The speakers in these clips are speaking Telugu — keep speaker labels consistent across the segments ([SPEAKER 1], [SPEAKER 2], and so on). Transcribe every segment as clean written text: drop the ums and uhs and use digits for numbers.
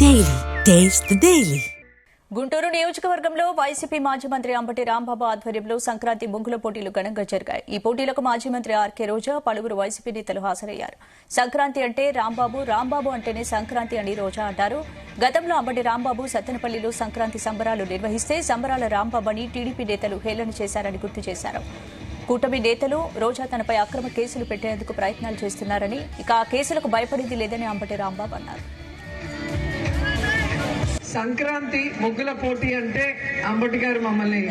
[SPEAKER 1] Daily taste the daily.
[SPEAKER 2] Guntur నియోజకవర్గంలో వైసీపీ మాజీ మంత్రి అంబటి రాంబాబు ఆధ్వర్యంలో సంక్రాంతి ముగ్గుల పోటీలు ఘనంగా జరిగాయి. ఈ పోటీలకు మాజీ మంత్రి ఆర్కే రోజా, పలువురు వైసీపీ నేతలు హాజరయ్యారు. సంక్రాంతి అంటే రాంబాబు, రాంబాబు అంటేనే సంక్రాంతి అని రోజా అంటారు. గతంలో అంబటి రాంబాబు సత్తెనపల్లిలో సంక్రాంతి సంబరాలు నిర్వహిస్తే సంబరాల రాంబాబు అని టీడీపీ నేతలు హేళన చేశారని గుర్తు చేశారు. కూటమి నేతలు రోజా తనపై అక్రమ కేసులు పెట్టేందుకు ప్రయత్నాలు చేస్తున్నారని, ఇక ఆ కేసులకు భయపడింది లేదని అంబటి రాంబాబు అన్నారు.
[SPEAKER 3] సంక్రాంతి ముగ్గుల పోటీ అంటే అంబటి గారు మమ్మల్ని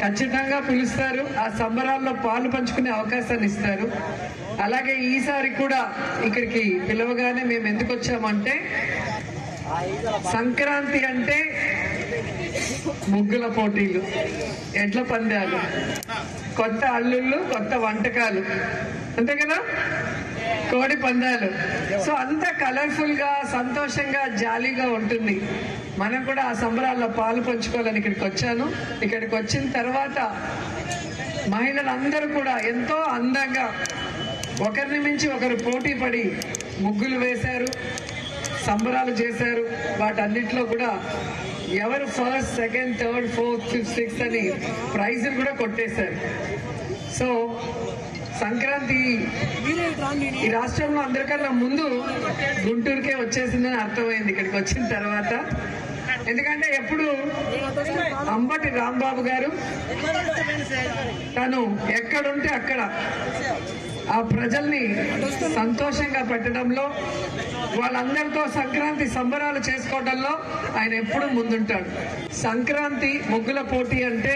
[SPEAKER 3] ఖచ్చితంగా పిలుస్తారు, ఆ సంబరాల్లో పాలు పంచుకునే అవకాశాన్ని ఇస్తారు. అలాగే ఈసారి కూడా ఇక్కడికి పిలవగానే మేము ఎందుకు వచ్చామంటే సంక్రాంతి అంటే ముగ్గుల పోటీలు, ఎడ్ల పందాలు, కొత్త అల్లుళ్ళు, కొత్త వంటకాలు, అంతే కదా, కోడి పందాలు. సో అంతా కలర్ఫుల్ గా, సంతోషంగా, జాలీగా ఉంటుంది. మనం కూడా ఆ సంబరాల్లో పాలు పంచుకోవాలని ఇక్కడికి వచ్చాను. ఇక్కడికి వచ్చిన తర్వాత మహిళలందరూ కూడా ఎంతో అందంగా ఒకరిని మించి ఒకరు పోటీ పడి ముగ్గులు వేశారు, సంబరాలు చేశారు. వాటన్నిటిలో కూడా ఎవరు first, second, third, fourth, fifth, sixth అని ప్రైజులు కూడా కొట్టేశారు. సో సంక్రాంతి ఈ రాష్ట్రంలో అందరికన్నా ముందు గుంటూరుకే వచ్చేసిందని అర్థమైంది ఇక్కడికి వచ్చిన తర్వాత. ఎందుకంటే ఎప్పుడు అంబటి రాంబాబు గారు తను ఎక్కడుంటే అక్కడ ఆ ప్రజల్ని సంతోషంగా పెట్టడంలో, వాళ్ళందరితో సంక్రాంతి సంబరాలు చేసుకోవడంలో ఆయన ఎప్పుడు ముందుంటాడు. సంక్రాంతి ముగ్గుల పోటీ అంటే